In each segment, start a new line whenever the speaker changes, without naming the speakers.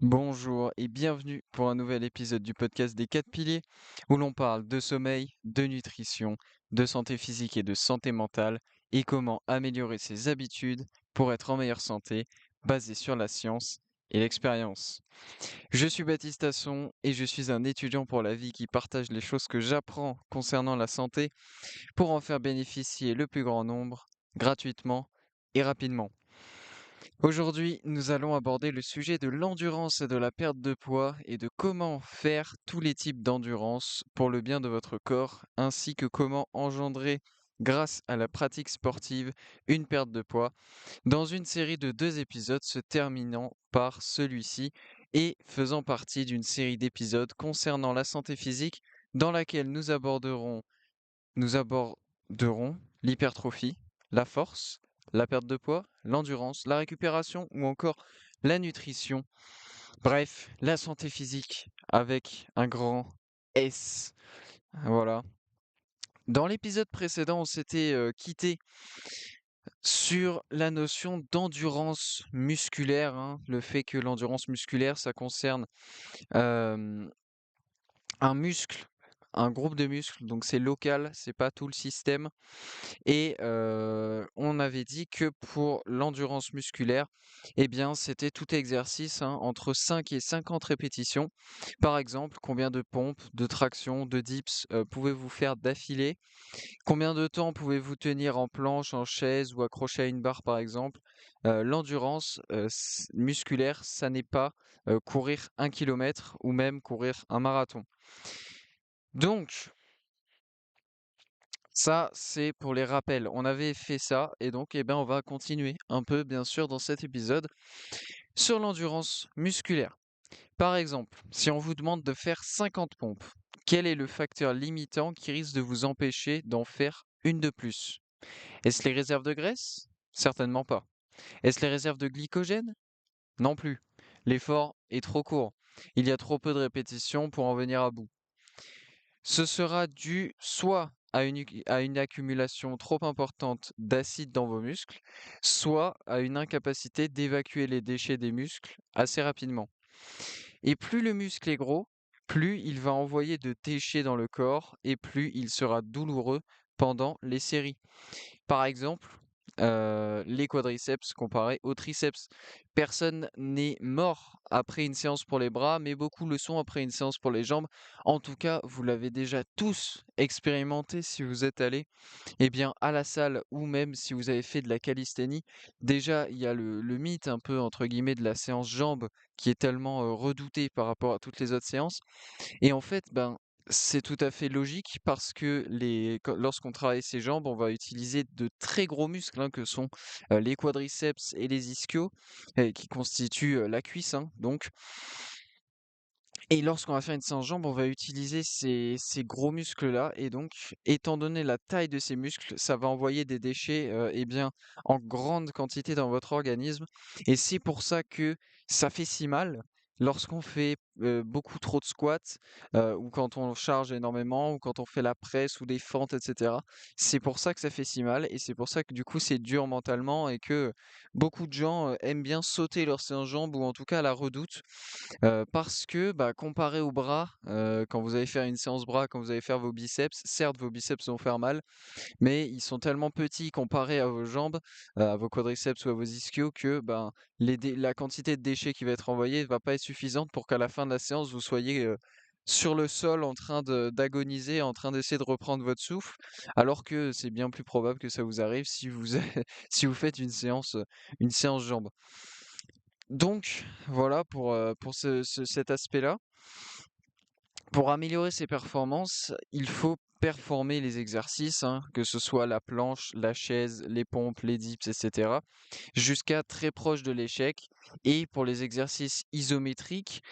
Bonjour et bienvenue pour un nouvel épisode du podcast des 4 piliers où l'on parle de sommeil, de nutrition, de santé physique et de santé mentale et comment améliorer ses habitudes pour être en meilleure santé basé sur la science et l'expérience. Je suis Baptiste Tasson et je suis un étudiant pour la vie qui partage les choses que j'apprends concernant la santé pour en faire bénéficier le plus grand nombre gratuitement et rapidement. Aujourd'hui, nous allons aborder le sujet de l'endurance et de la perte de poids et de comment faire tous les types d'endurance pour le bien de votre corps, ainsi que comment engendrer, grâce à la pratique sportive, une perte de poids, dans une série de 2 épisodes se terminant par celui-ci et faisant partie d'une série d'épisodes concernant la santé physique dans laquelle nous aborderons l'hypertrophie, la force, la perte de poids, l'endurance, la récupération ou encore la nutrition. Bref, la santé physique avec un grand S. Voilà. Dans l'épisode précédent, on s'était quitté sur la notion d'endurance musculaire, hein, le fait que l'endurance musculaire, ça concerne euh, un muscle, un groupe de muscles, donc c'est local, c'est pas tout le système. Et on avait dit que pour l'endurance musculaire, eh bien, c'était tout exercice, hein, entre 5 et 50 répétitions. Par exemple, combien de pompes, de tractions, de dips pouvez-vous faire d'affilée? Combien de temps pouvez-vous tenir en planche, en chaise ou accroché à une barre, par exemple? L'endurance musculaire, ça n'est pas courir 1 kilomètre ou même courir un marathon. Donc, ça, c'est pour les rappels. On avait fait ça et donc, eh ben, on va continuer un peu, bien sûr, dans cet épisode sur l'endurance musculaire. Par exemple, si on vous demande de faire 50 pompes, quel est le facteur limitant qui risque de vous empêcher d'en faire une de plus? Est-ce les réserves de graisse? Certainement pas. Est-ce les réserves de glycogène? Non plus. L'effort est trop court. Il y a trop peu de répétitions pour en venir à bout. Ce sera dû soit à une accumulation trop importante d'acide dans vos muscles, soit à une incapacité d'évacuer les déchets des muscles assez rapidement. Et plus le muscle est gros, plus il va envoyer de déchets dans le corps et plus il sera douloureux pendant les séries. Par exemple, les quadriceps comparés aux triceps. Personne n'est mort après une séance pour les bras, mais beaucoup le sont après une séance pour les jambes. En tout cas, vous l'avez déjà tous expérimenté si vous êtes allé, eh bien, à la salle ou même si vous avez fait de la calisthénie. Déjà, il y a le mythe un peu entre guillemets de la séance jambes qui est tellement, redouté par rapport à toutes les autres séances. Et en fait, ben, c'est tout à fait logique parce que lorsqu'on travaille ses jambes, on va utiliser de très gros muscles, hein, que sont les quadriceps et les ischios, qui constituent la cuisse, hein, donc. Et lorsqu'on va faire une séance jambes, on va utiliser ces gros muscles-là. Et donc, étant donné la taille de ces muscles, ça va envoyer des déchets eh bien, en grande quantité dans votre organisme. Et c'est pour ça que ça fait si mal lorsqu'on fait beaucoup trop de squats ou quand on charge énormément ou quand on fait la presse ou des fentes, etc. C'est pour ça que ça fait si mal et c'est pour ça que du coup c'est dur mentalement et que beaucoup de gens aiment bien sauter leur séance jambes ou en tout cas la redoutent parce que, bah, comparé aux bras, quand vous allez faire une séance bras, quand vous allez faire vos biceps, certes vos biceps vont faire mal, mais ils sont tellement petits comparés à vos jambes, à vos quadriceps ou à vos ischios que, ben, la quantité de déchets qui va être envoyée va pas être suffisante pour qu'à la fin de la séance, vous soyez, sur le sol en train d'agoniser, en train d'essayer de reprendre votre souffle, alors que c'est bien plus probable que ça vous arrive si vous si vous faites une séance jambes. Donc voilà pour cet aspect-là. Pour améliorer ses performances, il faut performer les exercices, hein, que ce soit la planche, la chaise, les pompes, les dips, etc., jusqu'à très proche de l'échec. Et pour les exercices isométriques,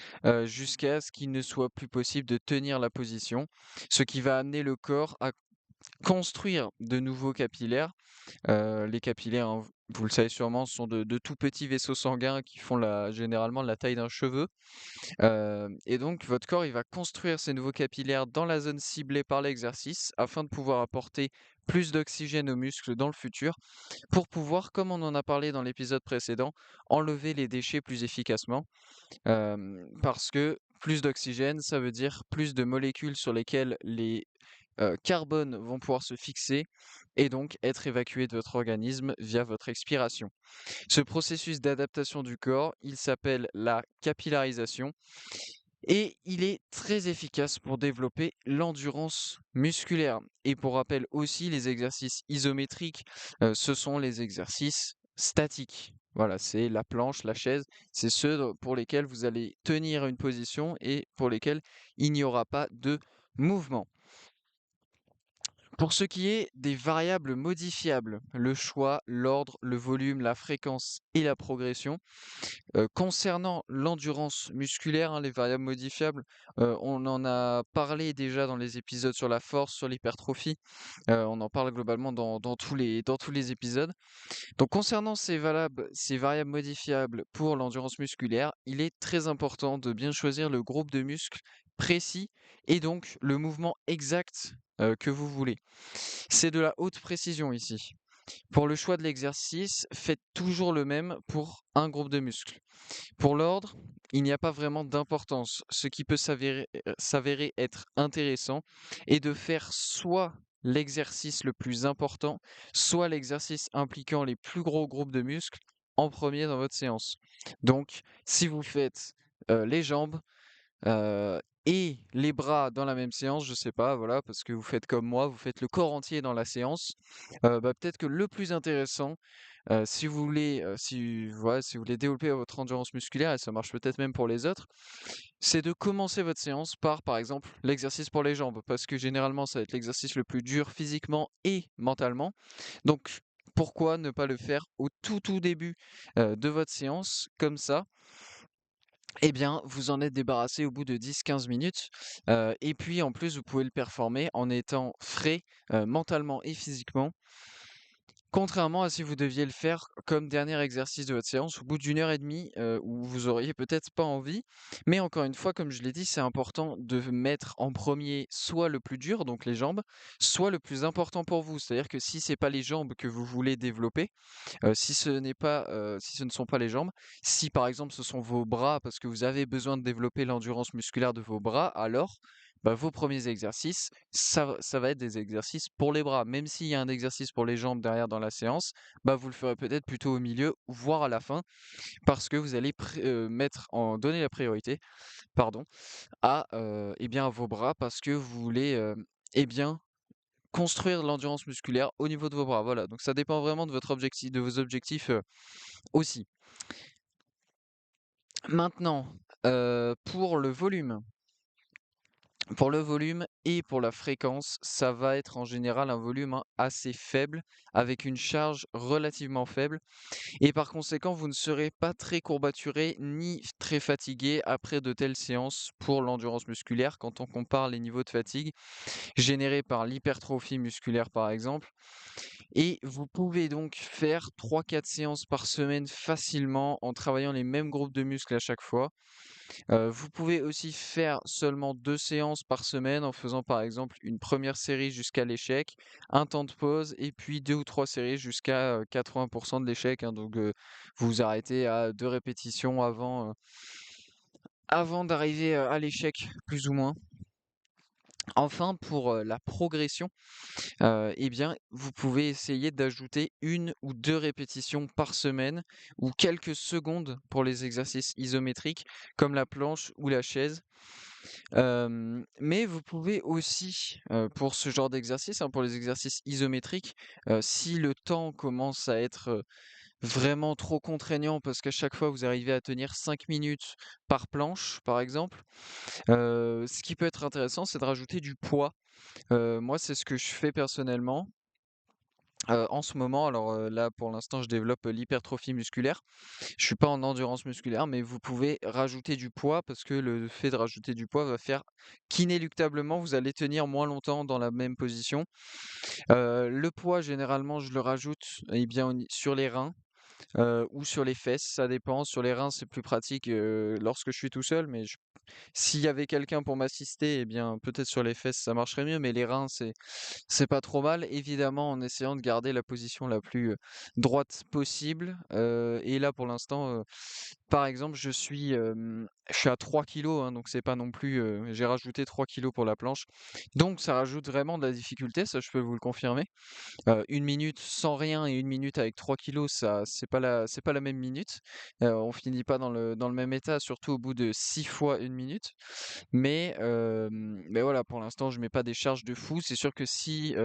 jusqu'à ce qu'il ne soit plus possible de tenir la position, ce qui va amener le corps à construire de nouveaux capillaires. Les capillaires, hein, vous le savez sûrement, sont de tout petits vaisseaux sanguins qui font généralement la taille d'un cheveu. Et donc votre corps, il va construire ces nouveaux capillaires dans la zone ciblée par l'exercice afin de pouvoir apporter plus d'oxygène aux muscles dans le futur pour pouvoir, comme on en a parlé dans l'épisode précédent, enlever les déchets plus efficacement. Parce que plus d'oxygène, ça veut dire plus de molécules sur lesquelles les carbones vont pouvoir se fixer et donc être évacués de votre organisme via votre expiration. Ce processus d'adaptation du corps, il s'appelle la capillarisation et il est très efficace pour développer l'endurance musculaire. Et pour rappel aussi, les exercices isométriques, ce sont les exercices statiques. Voilà, c'est la planche, la chaise, c'est ceux pour lesquels vous allez tenir une position et pour lesquels il n'y aura pas de mouvement. Pour ce qui est des variables modifiables, le choix, l'ordre, le volume, la fréquence et la progression, concernant l'endurance musculaire, hein, les variables modifiables, on en a parlé déjà dans les épisodes sur la force, sur l'hypertrophie, on en parle globalement dans tous les épisodes. Donc concernant ces variables modifiables pour l'endurance musculaire, il est très important de bien choisir le groupe de muscles précis et donc le mouvement exact, que vous voulez. C'est de la haute précision ici. Pour le choix de l'exercice, faites toujours le même pour un groupe de muscles. Pour l'ordre, il n'y a pas vraiment d'importance. Ce qui peut s'avérer être intéressant est de faire soit l'exercice le plus important, soit l'exercice impliquant les plus gros groupes de muscles en premier dans votre séance. Donc, si vous faites les jambes, et les bras dans la même séance, je sais pas, voilà, parce que vous faites comme moi, vous faites le corps entier dans la séance, bah, peut-être que le plus intéressant, si vous voulez, si voilà, si vous voulez développer votre endurance musculaire et ça marche peut-être même pour les autres, c'est de commencer votre séance par exemple, l'exercice pour les jambes. Parce que généralement, ça va être l'exercice le plus dur physiquement et mentalement. Donc pourquoi ne pas le faire au tout début, de votre séance? Comme ça, eh bien, vous en êtes débarrassé au bout de 10-15 minutes, et puis en plus, vous pouvez le performer en étant frais, mentalement et physiquement. Contrairement à si vous deviez le faire comme dernier exercice de votre séance au bout d'une heure et demie, où vous auriez peut-être pas envie. Mais encore une fois, comme je l'ai dit, c'est important de mettre en premier soit le plus dur, donc les jambes, soit le plus important pour vous. C'est-à-dire que si c'est pas les jambes que vous voulez développer, si ce ne sont pas les jambes, si par exemple ce sont vos bras parce que vous avez besoin de développer l'endurance musculaire de vos bras, alors bah, vos premiers exercices, ça va être des exercices pour les bras. Même s'il y a un exercice pour les jambes derrière dans la séance, bah, vous le ferez peut-être plutôt au milieu, voire à la fin, parce que vous allez donner la priorité, pardon, eh bien, à vos bras parce que vous voulez eh bien, construire l'endurance musculaire au niveau de vos bras. Voilà, donc ça dépend vraiment de votre objectif, de vos objectifs aussi. Maintenant, pour le volume. Pour le volume et pour la fréquence, ça va être en général un volume, hein, assez faible, avec une charge relativement faible. Et par conséquent, vous ne serez pas très courbaturé ni très fatigué après de telles séances pour l'endurance musculaire quand on compare les niveaux de fatigue générés par l'hypertrophie musculaire par exemple. Et vous pouvez donc faire 3-4 séances par semaine facilement en travaillant les mêmes groupes de muscles à chaque fois. Vous pouvez aussi faire seulement 2 séances par semaine en faisant par exemple une première série jusqu'à l'échec, un temps de pause et puis 2 ou 3 séries jusqu'à, 80 de l'échec, hein. Donc, vous vous arrêtez à 2 répétitions avant d'arriver, à l'échec plus ou moins. Enfin pour, la progression, eh bien, vous pouvez essayer d'ajouter 1 ou 2 répétitions par semaine ou quelques secondes pour les exercices isométriques comme la planche ou la chaise. Mais vous pouvez aussi, pour ce genre d'exercice, hein, pour les exercices isométriques, si le temps commence à être, vraiment trop contraignant parce qu'à chaque fois vous arrivez à tenir 5 minutes par planche, par exemple, ce qui peut être intéressant, c'est de rajouter du poids. Moi, c'est ce que je fais personnellement. En ce moment, alors, là, pour l'instant, je développe, l'hypertrophie musculaire. Je suis pas en endurance musculaire, mais vous pouvez rajouter du poids parce que le fait de rajouter du poids va faire qu'inéluctablement, vous allez tenir moins longtemps dans la même position. Le poids, généralement, je le rajoute, eh bien, sur les reins. ou sur les fesses, ça dépend. Sur les reins, c'est plus pratique, lorsque je suis tout seul, mais s'il y avait quelqu'un pour m'assister, eh bien, peut-être sur les fesses, ça marcherait mieux, mais les reins, c'est pas trop mal. Évidemment, en essayant de garder la position la plus droite possible. Et là, pour l'instant, par exemple, je suis à 3 kilos, hein, donc c'est pas non plus. J'ai rajouté 3 kilos pour la planche. Donc, ça rajoute vraiment de la difficulté, ça, je peux vous le confirmer. 1 minute sans rien et 1 minute avec 3 kilos, ça c'est pas la même minute. On finit pas dans le même état, surtout au bout de 6 fois 1 minute. Mais voilà, pour l'instant, je mets pas des charges de fou. C'est sûr que si,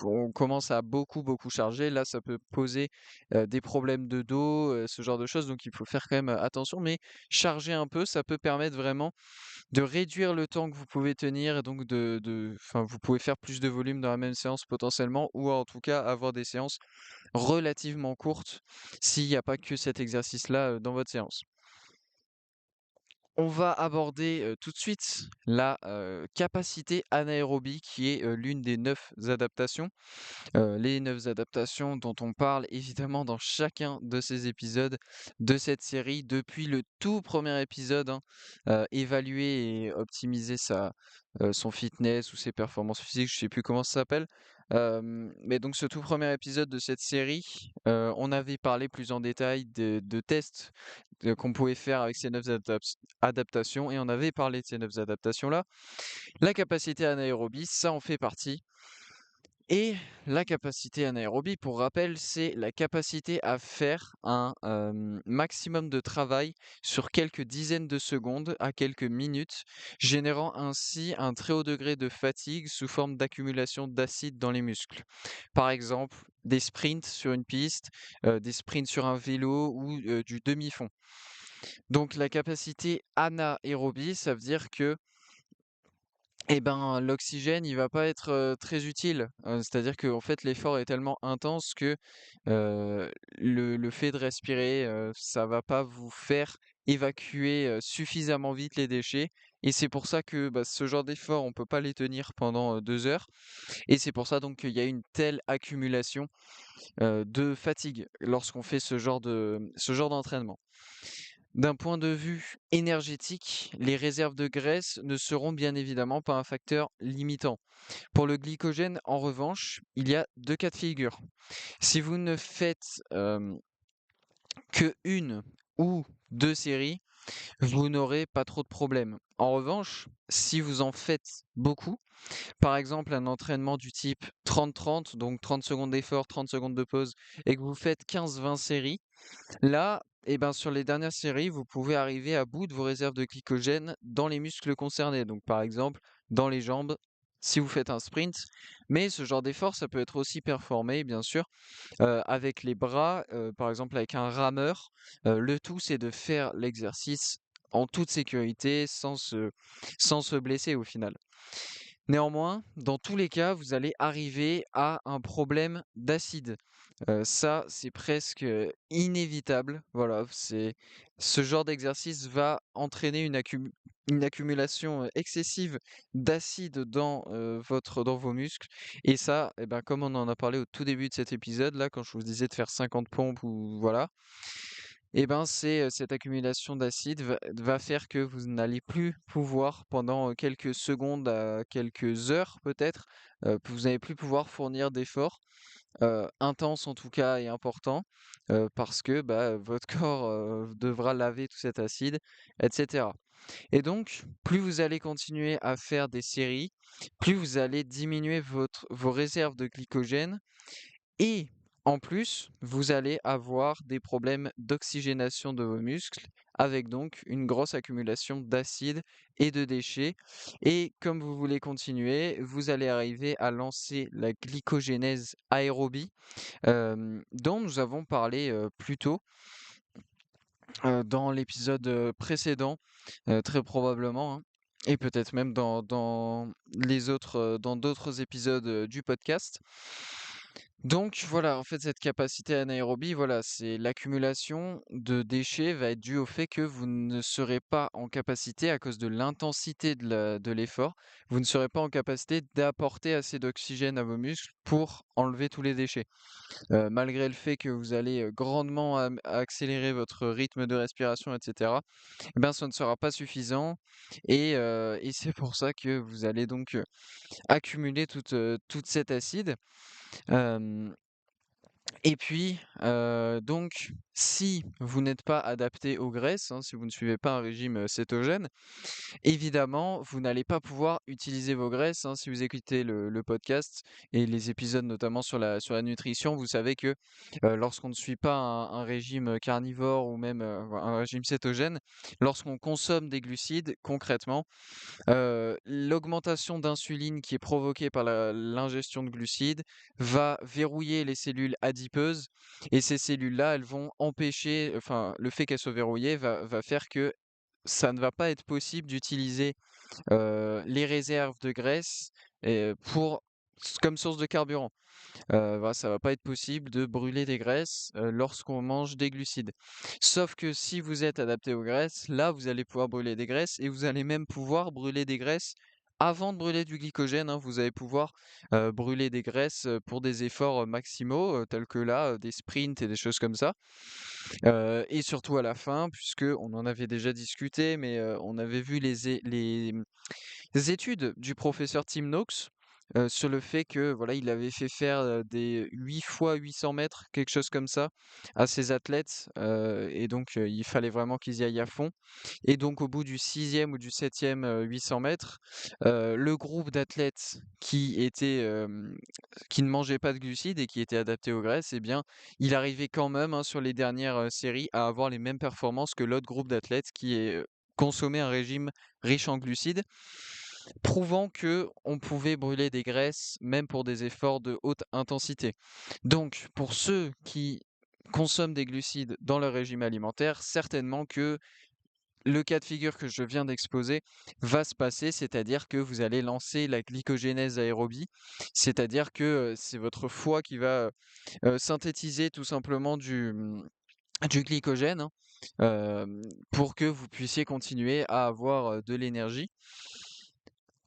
on commence à beaucoup, beaucoup charger, là, ça peut poser, des problèmes de dos, ce genre de choses, donc il faut faire quand même, attention. Mais charger un peu, ça peut permettre vraiment de réduire le temps que vous pouvez tenir et donc enfin, vous pouvez faire plus de volume dans la même séance potentiellement, ou en tout cas avoir des séances relativement courtes s'il n'y a pas que cet exercice-là dans votre séance. On va aborder tout de suite la capacité anaérobie qui est l'une des 9 adaptations. Les 9 adaptations dont on parle évidemment dans chacun de ces épisodes de cette série depuis le tout premier épisode, hein, évaluer et optimiser son fitness ou ses performances physiques, je sais plus comment ça s'appelle. Mais donc ce tout premier épisode de cette série, on avait parlé plus en détail de tests qu'on pouvait faire avec ces 9 adaptations et on avait parlé de ces 9 adaptations-là. La capacité anaérobie, ça en fait partie. Et la capacité anaérobie, pour rappel, c'est la capacité à faire un maximum de travail sur quelques dizaines de secondes à quelques minutes, générant ainsi un très haut degré de fatigue sous forme d'accumulation d'acide dans les muscles. Par exemple, des sprints sur une piste, des sprints sur un vélo ou du demi-fond. Donc la capacité anaérobie, ça veut dire que eh ben, l'oxygène, il va pas être, très utile. C'est-à-dire qu'en fait, l'effort est tellement intense que, le fait de respirer, ça va pas vous faire évacuer, suffisamment vite les déchets et c'est pour ça que, bah, ce genre d'effort, on peut pas les tenir pendant, 2 heures et c'est pour ça donc qu'il y a une telle accumulation, de fatigue lorsqu'on fait ce genre d'entraînement. D'un point de vue énergétique, les réserves de graisse ne seront bien évidemment pas un facteur limitant. Pour le glycogène, en revanche, il y a 2 cas de figure. Si vous ne faites que une ou 2 séries, vous n'aurez pas trop de problèmes. En revanche, si vous en faites beaucoup, par exemple un entraînement du type 30-30, donc 30 secondes d'effort, 30 secondes de pause, et que vous faites 15-20 séries, là, eh ben, sur les dernières séries, vous pouvez arriver à bout de vos réserves de glycogène dans les muscles concernés. Donc, par exemple, dans les jambes, si vous faites un sprint. Mais ce genre d'effort, ça peut être aussi performé, bien sûr, avec les bras, par exemple avec un rameur. Le tout, c'est de faire l'exercice en toute sécurité, sans se blesser au final. Néanmoins, dans tous les cas, vous allez arriver à un problème d'acide. Ça, c'est presque, inévitable. Voilà, ce genre d'exercice va entraîner une accumulation, excessive d'acide dans vos muscles et ça, et ben, comme on en a parlé au tout début de cet épisode-là, quand je vous disais de faire 50 pompes ou voilà, et ben, cette accumulation d'acide va faire que vous n'allez plus pouvoir pendant, quelques secondes à quelques heures peut-être, vous n'allez plus pouvoir fournir d'efforts intense en tout cas et important, parce que, bah, votre corps, devra laver tout cet acide et cetera. Et donc, plus vous allez continuer à faire des séries, plus vous allez diminuer vos réserves de glycogène et en plus, vous allez avoir des problèmes d'oxygénation de vos muscles, avec donc une grosse accumulation d'acide et de déchets. Et comme vous voulez continuer, vous allez arriver à lancer la glycogénèse aérobie, dont nous avons parlé plus tôt dans l'épisode précédent, très probablement, hein, et peut-être même dans d'autres épisodes du podcast. Donc voilà, en fait, cette capacité anaérobie, voilà, c'est l'accumulation de déchets va être due au fait que vous ne serez pas en capacité, à cause de l'intensité de l'effort, vous ne serez pas en capacité d'apporter assez d'oxygène à vos muscles pour enlever tous les déchets. Malgré le fait que vous allez grandement accélérer votre rythme de respiration, etc., eh ben, ça ne sera pas suffisant et c'est pour ça que vous allez donc accumuler toute cet acide. Euh, et puis, donc, si vous n'êtes pas adapté aux graisses, hein, si vous ne suivez pas un régime cétogène, évidemment, vous n'allez pas pouvoir utiliser vos graisses, hein. Si vous écoutez le podcast et les épisodes notamment sur la nutrition, vous savez que lorsqu'on ne suit pas un régime carnivore ou même un régime cétogène, lorsqu'on consomme des glucides, concrètement, l'augmentation d'insuline qui est provoquée par l'ingestion de glucides va verrouiller les cellules adipeuses et ces cellules-là, elles vont empêcher, enfin, le fait qu'elles soient verrouillées va faire que ça ne va pas être possible d'utiliser les réserves de graisse comme source de carburant. Voilà, ça va pas être possible de brûler des graisses, lorsqu'on mange des glucides. Sauf que si vous êtes adapté aux graisses, là, vous allez pouvoir brûler des graisses et vous allez même pouvoir brûler des graisses avant de brûler du glycogène, hein. Vous allez pouvoir, brûler des graisses, pour des efforts, maximaux, tels que là, des sprints et des choses comme ça. Et surtout à la fin, puisque on en avait déjà discuté, mais, on avait vu les études du professeur Tim Noakes, sur le fait que, voilà, il avait fait faire, des 8 fois 800 mètres, quelque chose comme ça, à ses athlètes, et donc il fallait vraiment qu'ils y aillent à fond et donc au bout du 6e ou du 7e, 800 mètres, le groupe d'athlètes qui ne mangeaient pas de glucides et qui étaient adaptés aux graisses, eh bien, il arrivait quand même, hein, sur les dernières, séries à avoir les mêmes performances que l'autre groupe d'athlètes consommait un régime riche en glucides, prouvant que on pouvait brûler des graisses même pour des efforts de haute intensité. Donc, pour ceux qui consomment des glucides dans leur régime alimentaire, certainement que le cas de figure que je viens d'exposer va se passer, c'est-à-dire que vous allez lancer la glycogénèse aérobie, c'est-à-dire que c'est votre foie qui va synthétiser tout simplement du glycogène, hein, pour que vous puissiez continuer à avoir de l'énergie.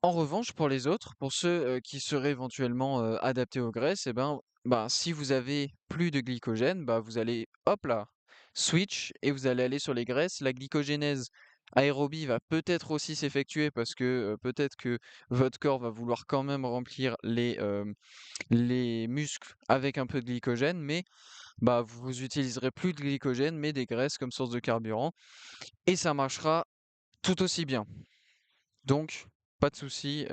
En revanche, pour les autres, pour ceux, qui seraient éventuellement, adaptés aux graisses, et ben, si vous avez plus de glycogène, bah, vous allez, hop là, switch et vous allez aller sur les graisses. La glycogénèse aérobie va peut-être aussi s'effectuer parce que, peut-être que votre corps va vouloir quand même remplir les muscles avec un peu de glycogène, mais, bah, vous utiliserez plus de glycogène, mais des graisses comme source de carburant et ça marchera tout aussi bien. Donc pas de souci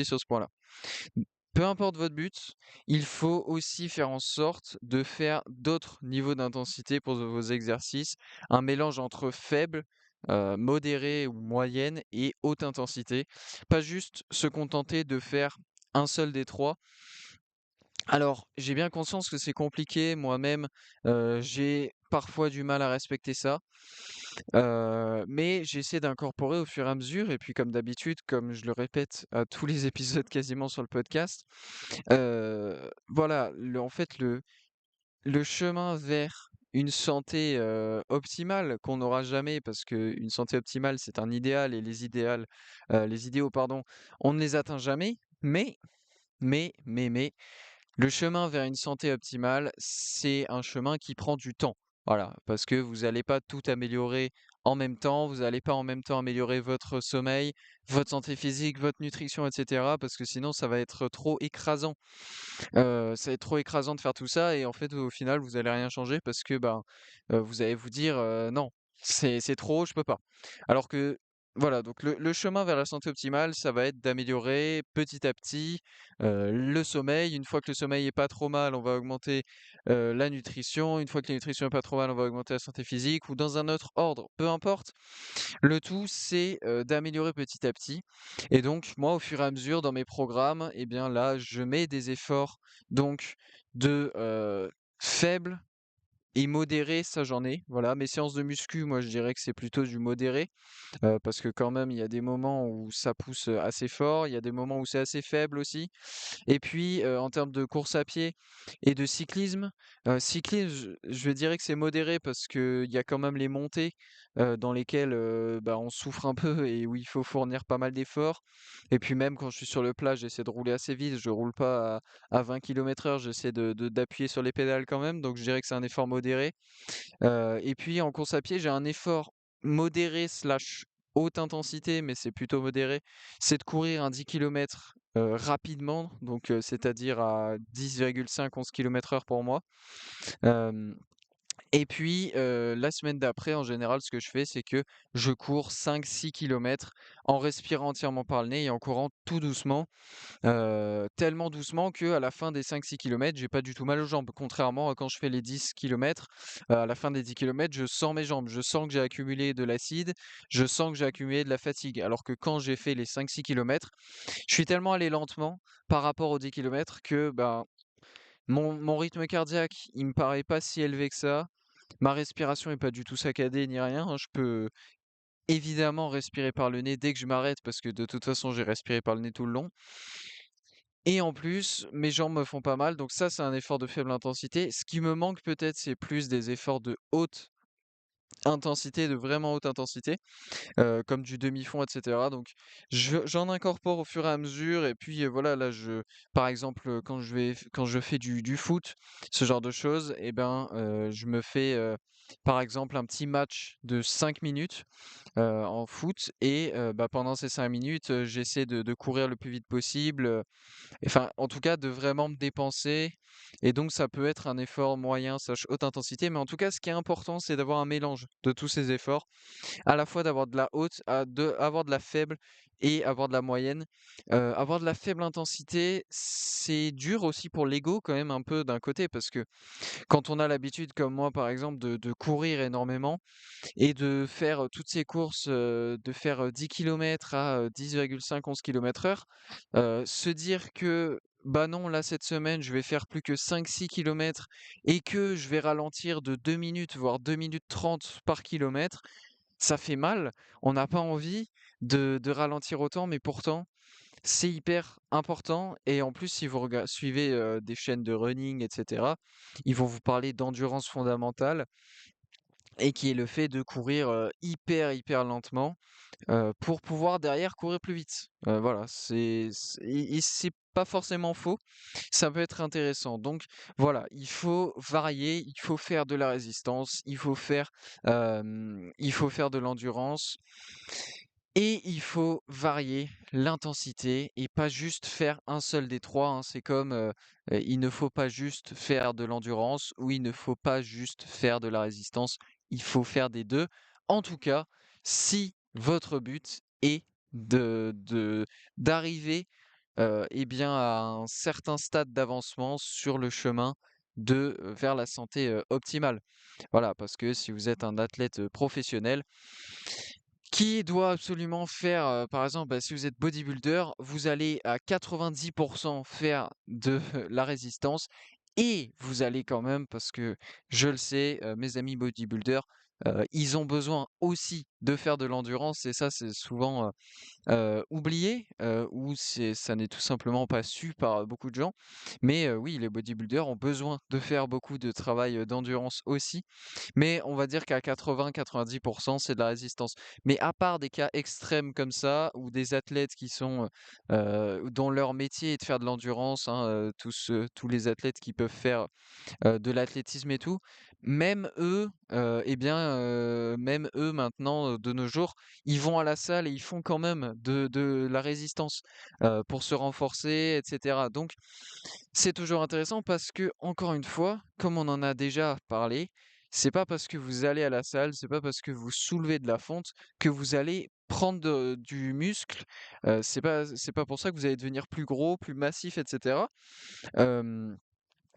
sur ce point-là. Peu importe votre but, il faut aussi faire en sorte de faire d'autres niveaux d'intensité pour vos exercices, un mélange entre faible, modéré ou moyenne et haute intensité. Pas juste se contenter de faire un seul des 3. Alors, j'ai bien conscience que c'est compliqué, moi-même, j'ai parfois du mal à respecter ça. Mais j'essaie d'incorporer au fur et à mesure et puis comme d'habitude, comme je le répète à tous les épisodes quasiment sur le podcast, voilà, en fait, le chemin vers une santé, optimale qu'on n'aura jamais parce qu'une santé optimale, c'est un idéal et les idéaux, pardon, on ne les atteint jamais. Mais le chemin vers une santé optimale, c'est un chemin qui prend du temps. Voilà, parce que vous n'allez pas tout améliorer en même temps, vous n'allez pas en même temps améliorer votre sommeil, votre santé physique, votre nutrition, etc. Parce que sinon, ça va être trop écrasant. Ça va être trop écrasant de faire tout ça et en fait, au final, vous allez rien changer parce que ben, vous allez vous dire non, c'est trop, je peux pas. Alors que voilà, donc le chemin vers la santé optimale, ça va être d'améliorer petit à petit le sommeil. Une fois que le sommeil est pas trop mal, on va augmenter la nutrition. Une fois que la nutrition est pas trop mal, on va augmenter la santé physique ou dans un autre ordre, peu importe. Le tout, c'est d'améliorer petit à petit. Et donc, moi, au fur et à mesure, dans mes programmes, eh bien là, je mets des efforts donc de faible et modéré, ça j'en ai. Voilà, mes séances de muscu, moi je dirais que c'est plutôt du modéré. Parce que quand même, il y a des moments où ça pousse, assez fort, il y a des moments où c'est assez faible aussi. Et puis, en termes de course à pied et de cyclisme, je dirais que c'est modéré parce qu'il y a quand même les montées, dans lesquelles, bah, on souffre un peu et où il faut fournir pas mal d'efforts. Et puis même quand je suis sur le plat, j'essaie de rouler assez vite, je roule pas à 20 km/h, j'essaie d'appuyer sur les pédales quand même, donc je dirais que c'est un effort modéré. Et puis en course à pied, j'ai un effort modéré slash haute intensité, mais c'est plutôt modéré. C'est de courir un 10 km rapidement, donc c'est-à-dire à 10,5-11 km/h pour moi. Hem et puis la semaine d'après, en général, ce que je fais, c'est que je cours 5-6 km en respirant entièrement par le nez et en courant tout doucement. Tellement doucement qu'à la fin des 5-6 km, j'ai pas du tout mal aux jambes. Contrairement à quand je fais les 10 km, à la fin des 10 km, je sens mes jambes, je sens que j'ai accumulé de l'acide, je sens que j'ai accumulé de la fatigue. Alors que quand j'ai fait les 5-6 km, je suis tellement allé lentement par rapport aux 10 km que, bah, mon rythme cardiaque, il me paraît pas si élevé que ça. Ma respiration est pas du tout saccadée ni rien, hein. Je peux évidemment respirer par le nez dès que je m'arrête parce que de toute façon, j'ai respiré par le nez tout le long. Et en plus, mes jambes me font pas mal, donc ça, c'est un effort de faible intensité. Ce qui me manque peut-être, c'est plus des efforts de haute intensité, de vraiment haute intensité, comme du demi-fond, et cetera. Donc j'en incorpore au fur et à mesure et puis, voilà, là, par exemple, quand je fais du foot, ce genre de choses et ben, je me fais, par exemple, un petit match de 5 minutes, en foot et bah, pendant ces 5 minutes, j'essaie de courir le plus vite possible, enfin, en tout cas, de vraiment me dépenser et donc ça peut être un effort moyen slash haute intensité, mais en tout cas, ce qui est important, c'est d'avoir un mélange de tous ces efforts, à la fois d'avoir de la haute, avoir de la faible et avoir de la moyenne. Avoir de la faible intensité, c'est dur aussi pour l'ego quand même un peu d'un côté, parce que quand on a l'habitude, comme moi par exemple, de courir énormément et de faire, toutes ces courses, de faire, 10 kilomètres à, 10,5-11 km/h, se dire que, bah, non, là, cette semaine, je vais faire plus que 5-6 km et que je vais ralentir de 2 minutes, voire 2 minutes 30 par kilomètre, ça fait mal. On n'a pas envie de ralentir autant, mais pourtant, c'est hyper important et en plus, si vous suivez, des chaînes de running et cetera, ils vont vous parler d'endurance fondamentale et qui est le fait de courir, hyper lentement, pour pouvoir derrière courir plus vite. Voilà, c'est pas forcément faux, ça peut être intéressant. Donc voilà, il faut varier, il faut faire de la résistance, il faut faire de l'endurance et il faut varier l'intensité et pas juste faire un seul des 3, hein. C'est comme, il ne faut pas juste faire de l'endurance ou il ne faut pas juste faire de la résistance, il faut faire des 2. En tout cas, si votre but est d'arriver, et bien, à un certain stade d'avancement sur le chemin vers la santé, optimale. Voilà, parce que si vous êtes un athlète, professionnel qui doit absolument faire, par exemple, bah, si vous êtes bodybuilder, vous allez à 90 faire de la résistance et vous allez quand même, parce que je le sais, mes amis bodybuilders, ils ont besoin aussi de faire de l'endurance et ça, c'est souvent, oublié, ou ça n'est tout simplement pas su par beaucoup de gens. Mais oui, les bodybuilders ont besoin de faire beaucoup de travail, d'endurance aussi. Mais on va dire qu'à 80-90 c'est de la résistance. Mais à part des cas extrêmes comme ça, ou des athlètes qui sont, dont leur métier est de faire de l'endurance, hein, tous les athlètes qui peuvent faire de l'athlétisme et tout, même eux maintenant, de nos jours, ils vont à la salle et ils font quand même de la résistance, pour se renforcer et cetera. Donc c'est toujours intéressant parce que, encore une fois, comme on en a déjà parlé, c'est pas parce que vous allez à la salle, c'est pas parce que vous soulevez de la fonte que vous allez prendre du muscle, c'est pas pour ça que vous allez devenir plus gros, plus massif et cetera. Hem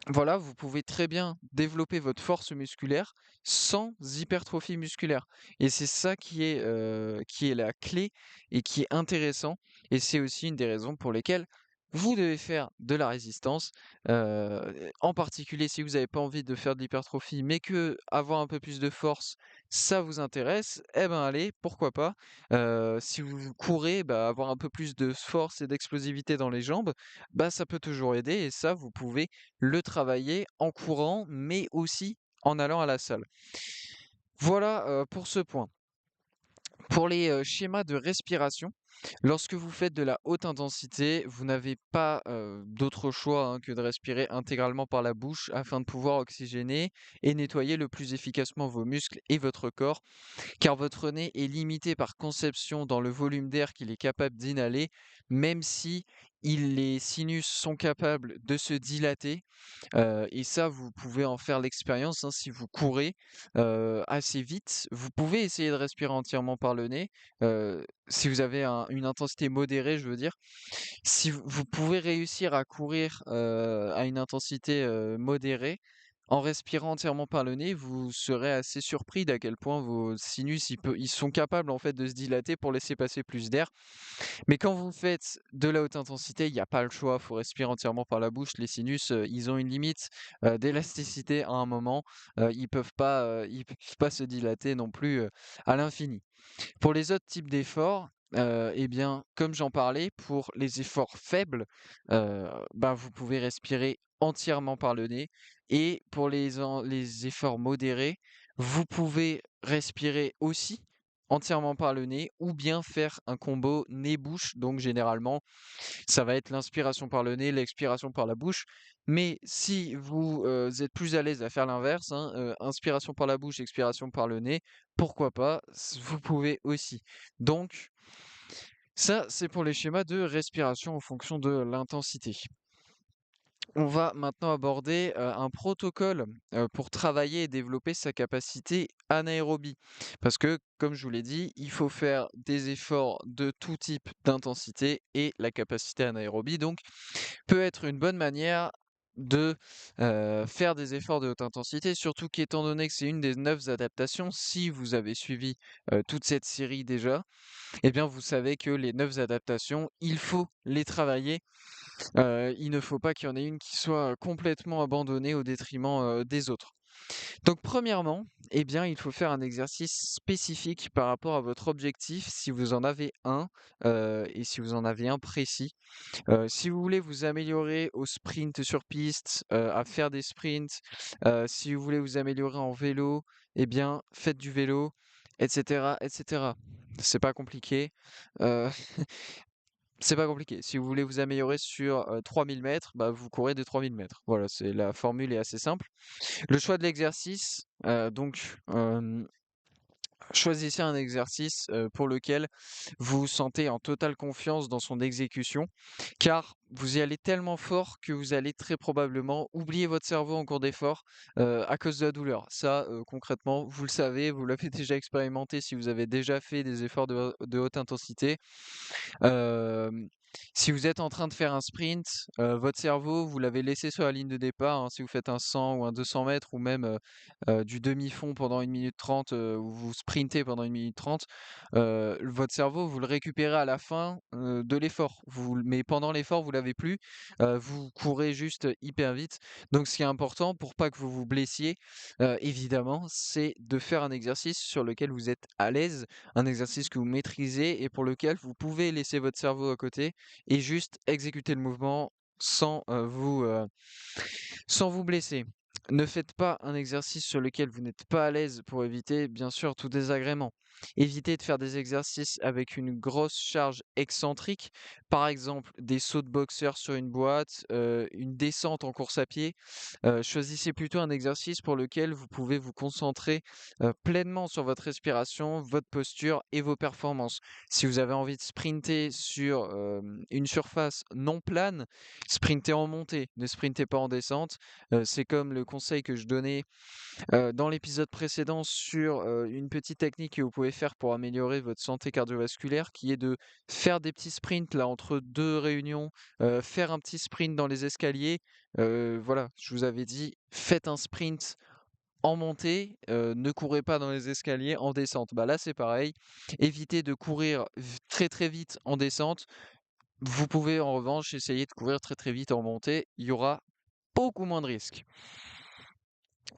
voilà, vous pouvez très bien développer votre force musculaire sans hypertrophie musculaire. Et c'est ça qui est la clé et qui est intéressant. Et c'est aussi une des raisons pour lesquelles vous devez faire de la résistance, en particulier si vous n'avez pas envie de faire de l'hypertrophie, mais que avoir un peu plus de force, ça vous intéresse, eh ben, allez, pourquoi pas. Si vous courez, bah, avoir un peu plus de force et d'explosivité dans les jambes, bah, ça peut toujours aider et ça, vous pouvez le travailler en courant, mais aussi en allant à la salle. Voilà, pour ce point. Pour les schémas de respiration, lorsque vous faites de la haute intensité, vous n'avez pas d'autre choix hein, que de respirer intégralement par la bouche afin de pouvoir oxygéner et nettoyer le plus efficacement vos muscles et votre corps, car votre nez est limité par conception dans le volume d'air qu'il est capable d'inhaler, même si les sinus sont capables de se dilater et ça, vous pouvez en faire l'expérience, hein, si vous courez, assez vite. Vous pouvez essayer de respirer entièrement par le nez, si vous avez une intensité modérée, je veux dire. Si vous pouvez réussir à courir, à une intensité, modérée, en respirant entièrement par le nez, vous serez assez surpris d'à quel point vos sinus, ils sont capables, en fait, de se dilater pour laisser passer plus d'air. Mais quand vous faites de la haute intensité, il y a pas le choix, faut respirer entièrement par la bouche. Les sinus, ils ont une limite, d'élasticité à un moment, ils peuvent pas se dilater non plus, à l'infini. Pour les autres types d'efforts, et bien, comme j'en parlais, pour les efforts faibles, bah, vous pouvez respirer entièrement par le nez et pour les efforts modérés, vous pouvez respirer aussi entièrement par le nez ou bien faire un combo nez-bouche. Donc généralement, ça va être l'inspiration par le nez, l'expiration par la bouche. Mais si vous, êtes plus à l'aise à faire l'inverse, hein, inspiration par la bouche, expiration par le nez, pourquoi pas? Vous pouvez aussi. Donc ça, c'est pour les schémas de respiration en fonction de l'intensité. On va maintenant aborder, un protocole, pour travailler et développer sa capacité anaérobie. Parce que, comme je vous l'ai dit, il faut faire des efforts de tout type d'intensité et la capacité anaérobie, donc, peut être une bonne manière de, faire des efforts de haute intensité, surtout qu'étant donné que c'est une des 9 adaptations, si vous avez suivi, toute cette série déjà, eh bien, vous savez que les 9 adaptations, il faut les travailler. Il ne faut pas qu'il y en ait une qui soit, complètement abandonnée au détriment, des autres. Donc premièrement, eh bien, il faut faire un exercice spécifique par rapport à votre objectif, si vous en avez un, et si vous en avez un précis. Si vous voulez vous améliorer au sprint sur piste, à faire des sprints, si vous voulez vous améliorer en vélo, eh bien, faites du vélo, et cetera, et cetera. C'est pas compliqué, heu, c'est pas compliqué. Si vous voulez vous améliorer sur, 3 000 m, bah, vous courez des 3 000 m. Voilà, c'est la formule est assez simple. Le choix de l'exercice, choisissez un exercice, pour lequel vous vous sentez en totale confiance dans son exécution, car vous y allez tellement fort que vous allez très probablement oublier votre cerveau en cours d'effort, à cause de la douleur. Ça, concrètement, vous le savez, vous l'avez déjà expérimenté si vous avez déjà fait des efforts de haute intensité. Hem, Si vous êtes en train de faire un sprint, votre cerveau, vous l'avez laissé sur la ligne de départ, hein, si vous faites un 100 ou un 200 mètres ou même, du demi-fond pendant 1 minute 30, où vous sprintez pendant 1 minute 30, votre cerveau, vous le récupérez à la fin, de l'effort. Mais pendant l'effort, vous l'avez plus, vous courez juste hyper vite. Donc ce qui est important pour pas que vous vous blessiez, évidemment, c'est de faire un exercice sur lequel vous êtes à l'aise, un exercice que vous maîtrisez et pour lequel vous pouvez laisser votre cerveau à côté et juste exécuter le mouvement sans, sans vous blesser. Ne faites pas un exercice sur lequel vous n'êtes pas à l'aise pour éviter, bien sûr, tout désagrément. Évitez de faire des exercices avec une grosse charge excentrique, par exemple des sauts de boxeur sur une boîte, une descente en course à pied. Choisissez plutôt un exercice pour lequel vous pouvez vous concentrer pleinement sur votre respiration, votre posture et vos performances. Si vous avez envie de sprinter sur une surface non plane, sprintez en montée, ne sprintez pas en descente. C'est comme le conseil que je donnais dans l'épisode précédent sur une petite technique que vous pouvez faire pour améliorer votre santé cardiovasculaire, qui est de faire des petits sprints là entre deux réunions, faire un petit sprint dans les escaliers. Voilà, je vous avais dit, faites un sprint en montée, ne courez pas dans les escaliers en descente. Bah là, c'est pareil. Évitez de courir très très vite en descente. Vous pouvez en revanche essayer de courir très très vite en montée, il y aura beaucoup moins de risques.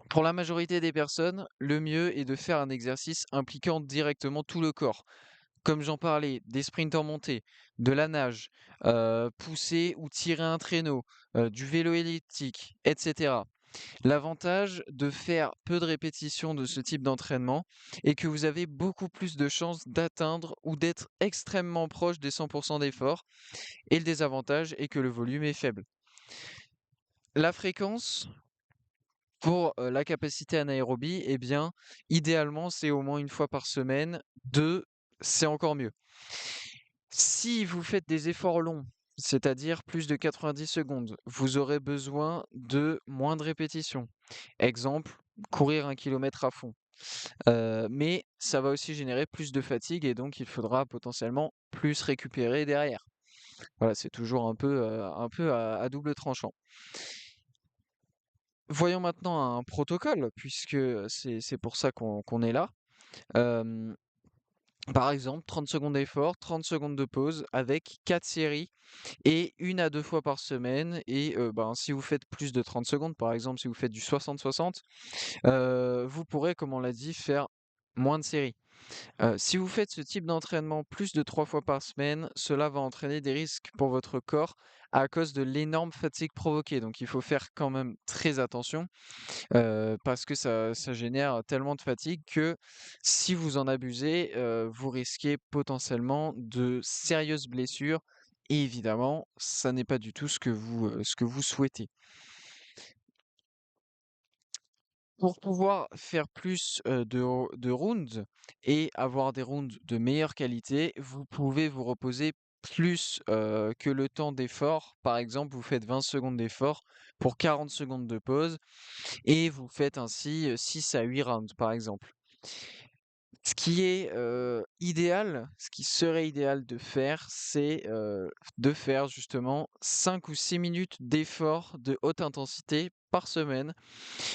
Pour la majorité des personnes, le mieux est de faire un exercice impliquant directement tout le corps. Comme j'en parlais, des sprints en montée, de la nage, pousser ou tirer un traîneau, du vélo elliptique, etc. L'avantage de faire peu de répétitions de ce type d'entraînement est que vous avez beaucoup plus de chances d'atteindre ou d'être extrêmement proche des 100% d'effort, et le désavantage est que le volume est faible. La fréquence pour la capacité anaérobie, eh bien, idéalement, c'est au moins une fois par semaine. 2, c'est encore mieux. Si vous faites des efforts longs, c'est-à-dire plus de 90 secondes, vous aurez besoin de moins de répétitions. Exemple, courir 1 kilomètre à fond. Mais ça va aussi générer plus de fatigue et donc il faudra potentiellement plus récupérer derrière. Voilà, c'est toujours un peu à double tranchant. Voyons maintenant un protocole, puisque c'est pour ça qu'on est là. Hem, Par exemple, 30 secondes d'effort, 30 secondes de pause avec 4 séries et 1 à 2 fois par semaine. Et ben, si vous faites plus de 30 secondes, par exemple, si vous faites du 60-60, vous pourrez, comme on l'a dit, faire moins de séries. Si vous faites ce type d'entraînement plus de 3 fois par semaine, cela va entraîner des risques pour votre corps à cause de l'énorme fatigue provoquée. Donc il faut faire quand même très attention, parce que ça génère tellement de fatigue que si vous en abusez, vous risquez potentiellement de sérieuses blessures et évidemment, ça n'est pas du tout ce que vous souhaitez. Pour pouvoir faire plus, de rounds et avoir des rounds de meilleure qualité, vous pouvez vous reposer plus, que le temps d'effort. Par exemple, vous faites 20 secondes d'effort pour 40 secondes de pause et vous faites ainsi, 6 à 8 rounds, par exemple. Ce qui est, idéal, ce qui serait idéal de faire, c'est, de faire justement 5 ou 6 minutes d'effort de haute intensité par semaine.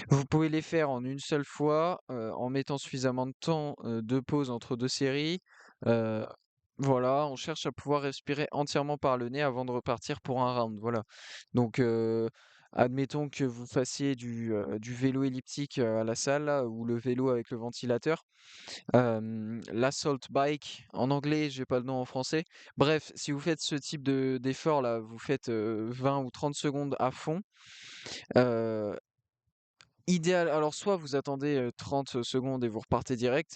Vous pouvez les faire en une seule fois, en mettant suffisamment de temps, de pause entre 2 séries. Heu, voilà, on cherche à pouvoir respirer entièrement par le nez avant de repartir pour un round, voilà. Donc, admettons que vous fassiez du vélo elliptique, à la salle là, ou le vélo avec le ventilateur. L'assault bike en anglais, j'ai pas le nom en français. Bref, si vous faites ce type de d'effort là, vous faites, 20 ou 30 secondes à fond. Heu alors soit vous attendez, 30 secondes et vous repartez direct,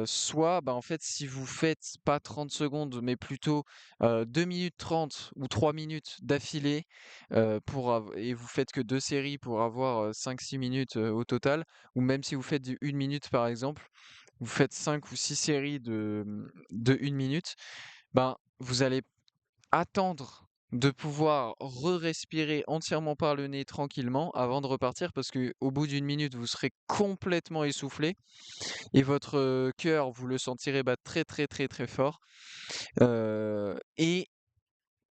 soit, bah, en fait, si vous faites pas 30 secondes, mais plutôt, 2 minutes 30 ou 3 minutes d'affilée, et vous faites que 2 séries pour avoir, 5-6 minutes, au total, ou même si vous faites du 1 minute, par exemple, vous faites 5 ou 6 séries de 1 minute, ben, vous allez attendre de pouvoir re-respirer entièrement par le nez tranquillement avant de repartir parce que au bout d'une minute, vous serez complètement essoufflé et votre cœur, vous le sentirez battre très très très très fort. Et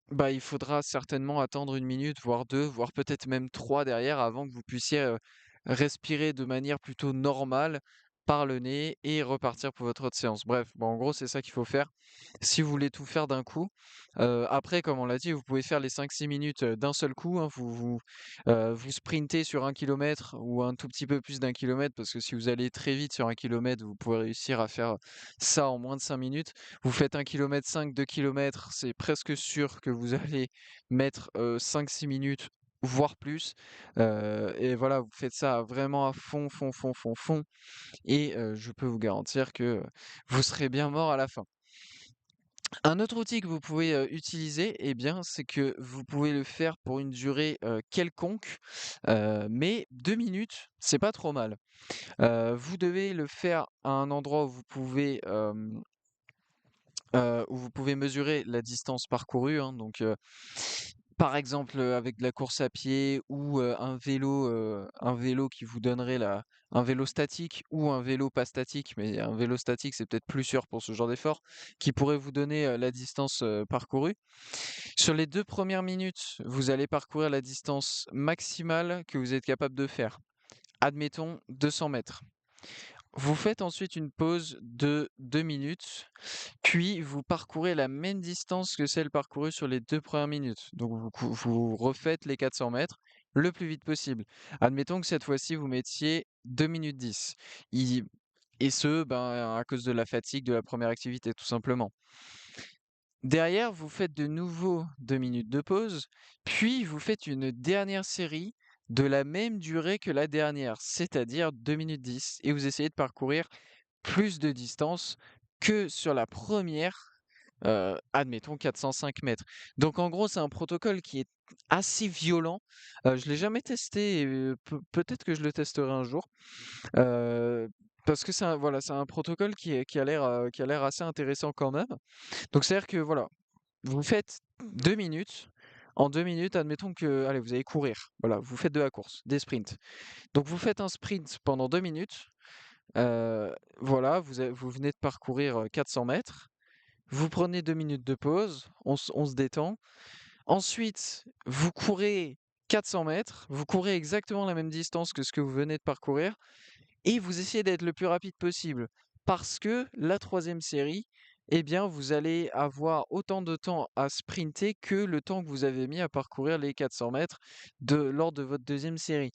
bah, il faudra certainement attendre 1 minute, voire 2, voire peut-être même 3 derrière avant que vous puissiez, respirer de manière plutôt normale par le nez et repartir pour votre autre séance. Bref, bon, en gros, c'est ça qu'il faut faire si vous voulez tout faire d'un coup. Après, comme on l'a dit, vous pouvez faire les 5-6 minutes, d'un seul coup, hein. Vous sprintez sur 1 kilomètre ou un tout petit peu plus d'1 kilomètre parce que si vous allez très vite sur 1 kilomètre, vous pourrez réussir à faire ça en moins de 5 minutes. Vous faites 1 km 5, 2 kilomètres, c'est presque sûr que vous allez mettre 5-6 minutes, voire plus. Et voilà, vous faites ça vraiment à fond, fond, fond, fond, fond. Et je peux vous garantir que vous serez bien mort à la fin. Un autre outil que vous pouvez utiliser, eh bien, c'est que vous pouvez le faire pour une durée quelconque, mais 2 minutes, c'est pas trop mal. Vous devez le faire à un endroit où vous pouvez mesurer la distance parcourue, hein, donc par exemple, avec de la course à pied ou un vélo qui vous donnerait la un vélo statique ou un vélo pas statique, mais un vélo statique, c'est peut-être plus sûr pour ce genre d'effort, qui pourrait vous donner, la distance, parcourue. Sur les 2 premières minutes, vous allez parcourir la distance maximale que vous êtes capable de faire. Admettons 200 mètres. Vous faites ensuite une pause de 2 minutes, puis vous parcourez la même distance que celle parcourue sur les 2 premières minutes. Donc vous refaites les 400 mètres le plus vite possible. Admettons que cette fois-ci vous mettiez 2 minutes 10. Il et ce, ben, à cause de la fatigue de la première activité, tout simplement. Derrière, vous faites de nouveau 2 minutes de pause, puis vous faites une dernière série de la même durée que la dernière, c'est-à-dire 2 minutes 10, et vous essayez de parcourir plus de distance que sur la première, admettons 405 mètres. Donc en gros, c'est un protocole qui est assez violent. Je l'ai jamais testé et peut-être que je le testerai un jour. Parce que voilà, c'est un protocole qui a l'air assez intéressant quand même. Donc c'est-à-dire que voilà, vous faites 2 minutes. En 2 minutes, admettons que, allez, vous allez courir. Voilà, vous faites de la course, des sprints. Donc vous faites un sprint pendant 2 minutes. Voilà, vous venez de parcourir 400 mètres. Vous prenez 2 minutes de pause, on se détend. Ensuite, vous courez 400 mètres. Vous courez exactement la même distance que ce que vous venez de parcourir. Et vous essayez d'être le plus rapide possible. Parce que la troisième série, eh bien, vous allez avoir autant de temps à sprinter que le temps que vous avez mis à parcourir les 400 mètres lors de votre deuxième série.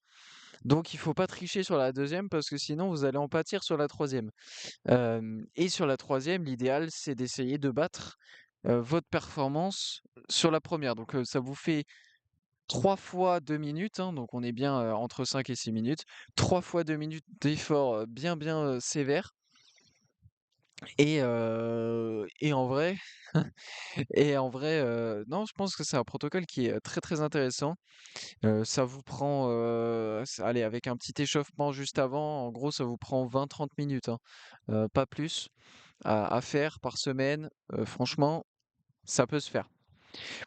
Donc, il ne faut pas tricher sur la deuxième parce que sinon, vous allez en pâtir sur la troisième. Et sur la troisième, l'idéal, c'est d'essayer de battre votre performance sur la première. Donc, ça vous fait 3 fois 2 minutes, hein, donc on est bien entre 5 et 6 minutes. 3 fois 2 minutes d'effort bien sévère. Et en vrai, non, je pense que c'est un protocole qui est très intéressant. Ça vous prend, allez, avec un petit échauffement juste avant, en gros, ça vous prend 20-30 minutes, hein, pas plus, à faire par semaine. Franchement, ça peut se faire.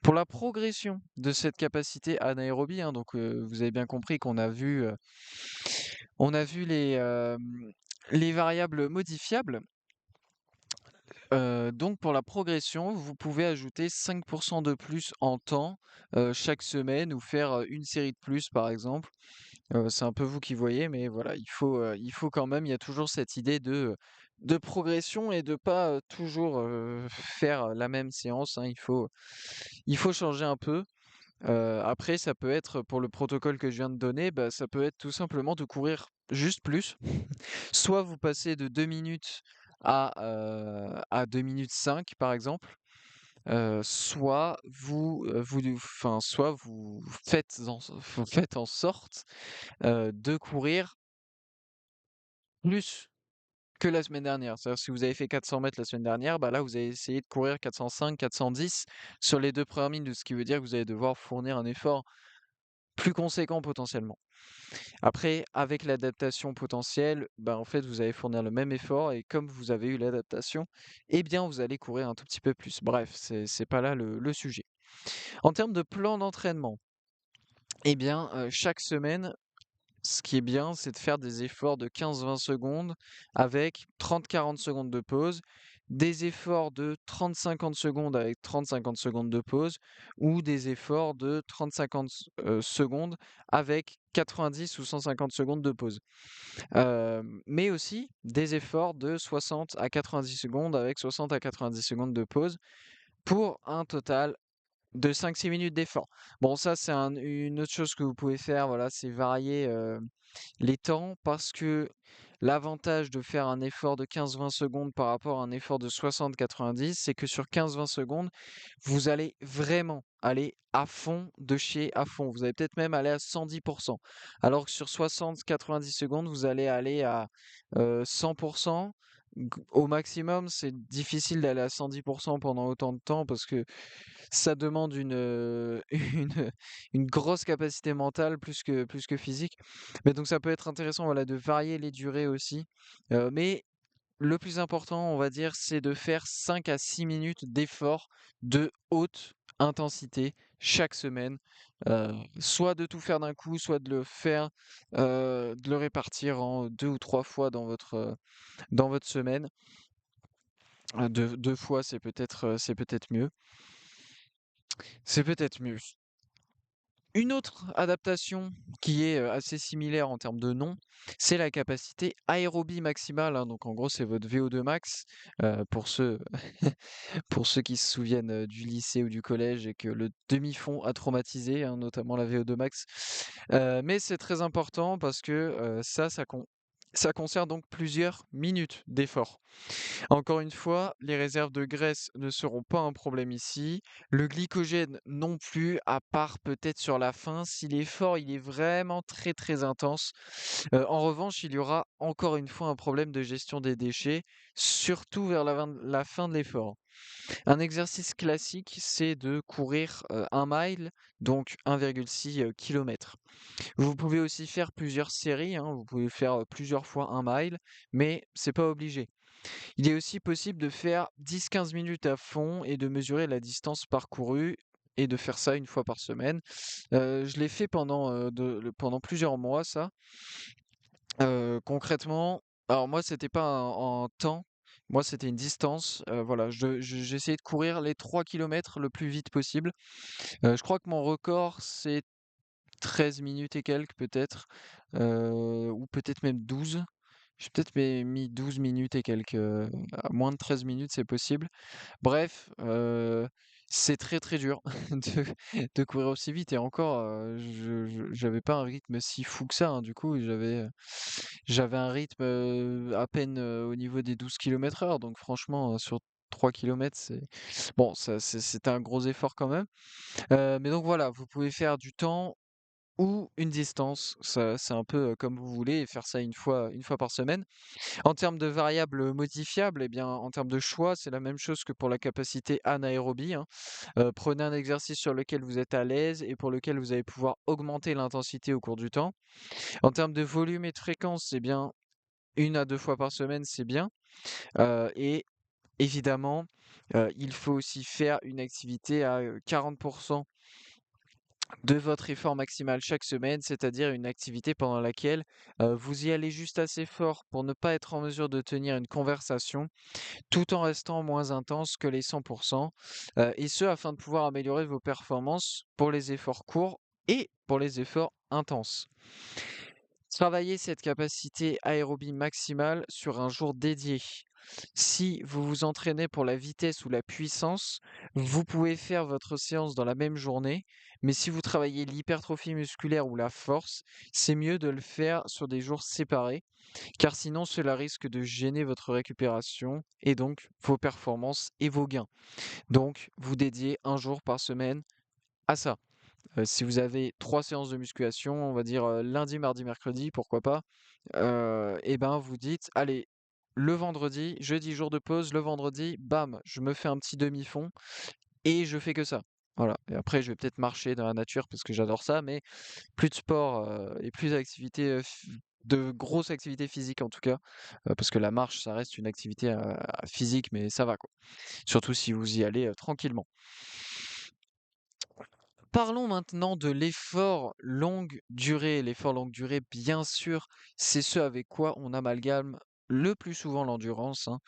Pour la progression de cette capacité anaérobie, hein, donc vous avez bien compris qu'on a vu, les variables modifiables. Donc pour la progression, vous pouvez ajouter 5% de plus en temps chaque semaine ou faire une série de plus par exemple. C'est un peu vous qui voyez, mais voilà, il faut quand même, il y a toujours cette idée de progression et de pas toujours faire la même séance, hein. Il faut changer un peu. Après, ça peut être, pour le protocole que je viens de donner, bah, ça peut être tout simplement de courir juste plus. Soit vous passez de 2 minutes à 2 minutes 5 par exemple, soit vous faites en sorte, de courir plus que la semaine dernière. C'est-à-dire si vous avez fait 400 mètres la semaine dernière, bah, là vous allez essayer de courir 405, 410 sur les 2 premières minutes, ce qui veut dire que vous allez devoir fournir un effort plus conséquent potentiellement. Après, avec l'adaptation potentielle, bah, en fait, vous allez fournir le même effort et comme vous avez eu l'adaptation, eh bien, vous allez courir un tout petit peu plus. Bref, c'est pas là le sujet. En termes de plan d'entraînement, eh bien, chaque semaine, ce qui est bien, c'est de faire des efforts de 15-20 secondes avec 30-40 secondes de pause, des efforts de 30-50 secondes avec 30-50 secondes de pause, ou des efforts de 30-50 secondes avec 90 ou 150 secondes de pause. Mais aussi des efforts de 60 à 90 secondes avec 60 à 90 secondes de pause pour un total de 5-6 minutes d'effort. Bon, ça, c'est une autre chose que vous pouvez faire, voilà, c'est varier les temps parce que l'avantage de faire un effort de 15-20 secondes par rapport à un effort de 60-90, c'est que sur 15-20 secondes, vous allez vraiment aller à fond de chez à fond. Vous allez peut-être même aller à 110%. Alors que sur 60-90 secondes, vous allez aller à 100%. Au maximum, c'est difficile d'aller à 110% pendant autant de temps parce que ça demande une, une grosse capacité mentale plus que physique. Mais donc ça peut être intéressant, voilà, de varier les durées aussi. Mais le plus important, on va dire, c'est de faire 5 à 6 minutes d'effort de haute intensité chaque semaine. Soit de tout faire d'un coup, soit de le répartir en 2 ou 3 fois dans votre semaine. 2 fois, c'est peut-être mieux. C'est peut-être mieux. Une autre adaptation qui est, assez similaire en termes de nom, c'est la capacité aérobie maximale, hein. Donc en gros, c'est votre VO2 max, pour ceux pour ceux qui se souviennent, du lycée ou du collège et que le demi-fond a traumatisé, hein, notamment la VO2 max. Mais c'est très important parce que, ça concerne donc plusieurs minutes d'effort. Encore une fois, les réserves de graisse ne seront pas un problème ici. Le glycogène non plus, à part peut-être sur la fin, si l'effort il est vraiment très très intense. En revanche, il y aura encore une fois un problème de gestion des déchets, surtout vers la fin de l'effort. Un exercice classique, c'est de courir 1 mile, donc 1,6 km. Vous pouvez aussi faire plusieurs séries, hein, vous pouvez faire plusieurs fois 1 mile, mais c'est pas obligé. Il est aussi possible de faire 10-15 minutes à fond et de mesurer la distance parcourue et de faire ça une fois par semaine. Je l'ai fait pendant plusieurs mois ça. Concrètement, alors moi c'était pas en temps, moi c'était une distance. Voilà, j'essayais de courir les 3 kilomètres le plus vite possible. Je crois que mon record c'est 13 minutes et quelques peut-être, ou peut-être même 12. J'ai peut-être mis 12 minutes et quelques, à moins de 13 minutes, c'est possible. Bref, c'est très, très dur de de courir aussi vite et encore, j'avais pas un rythme si fou que ça, hein. Du coup, j'avais un rythme, à peine, au niveau des 12 km/h donc franchement, sur 3 kilomètres, c'est bon, c'était un gros effort quand même. Mais donc voilà, vous pouvez faire du temps ou une distance, ça c'est un peu, comme vous voulez et faire ça une fois par semaine. En termes de variables modifiables, eh bien, en termes de choix, c'est la même chose que pour la capacité anaérobie, hein. Prenez un exercice sur lequel vous êtes à l'aise et pour lequel vous allez pouvoir augmenter l'intensité au cours du temps. En termes de volume et de fréquence, eh bien, 1 à 2 fois par semaine, c'est bien. Et évidemment, il faut aussi faire une activité à 40% de votre effort maximal chaque semaine, c'est-à-dire une activité pendant laquelle vous y allez juste assez fort pour ne pas être en mesure de tenir une conversation, tout en restant moins intense que les 100%, et ce afin de pouvoir améliorer vos performances pour les efforts courts et pour les efforts intenses. Travaillez cette capacité aérobie maximale sur un jour dédié. Si vous vous entraînez pour la vitesse ou la puissance, vous pouvez faire votre séance dans la même journée, mais si vous travaillez l'hypertrophie musculaire ou la force, c'est mieux de le faire sur des jours séparés, car sinon cela risque de gêner votre récupération et donc vos performances et vos gains. Donc, vous dédiez un jour par semaine à ça. Si vous avez 3 séances de musculation, on va dire lundi, mardi, mercredi, pourquoi pas, et ben vous dites, allez, le vendredi, jeudi jour de pause, le vendredi, bam, je me fais un petit demi-fond et je fais que ça. Voilà. Et après, je vais peut-être marcher dans la nature parce que j'adore ça, mais plus de sport et plus d'activités, de grosses activités physiques en tout cas, parce que la marche, ça reste une activité physique, mais ça va quoi. Surtout si vous y allez tranquillement. Parlons maintenant de l'effort longue durée. L'effort longue durée, bien sûr, c'est ce avec quoi on amalgame le plus souvent l'endurance, hein.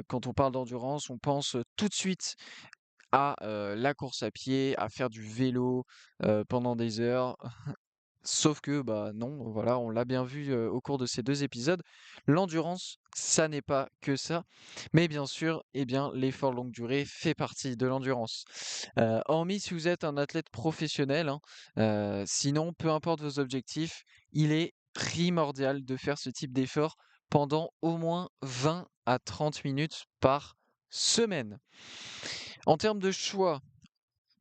Quand on parle d'endurance, on pense tout de suite à la course à pied, à faire du vélo pendant des heures. Sauf que, bah non, voilà, on l'a bien vu au cours de ces 2 épisodes, l'endurance, ça n'est pas que ça. Mais bien sûr, eh bien, l'effort longue durée fait partie de l'endurance. Hormis si vous êtes un athlète professionnel, hein, sinon, peu importe vos objectifs, il est primordial de faire ce type d'effort pendant au moins 20 à 30 minutes par semaine. En termes de choix,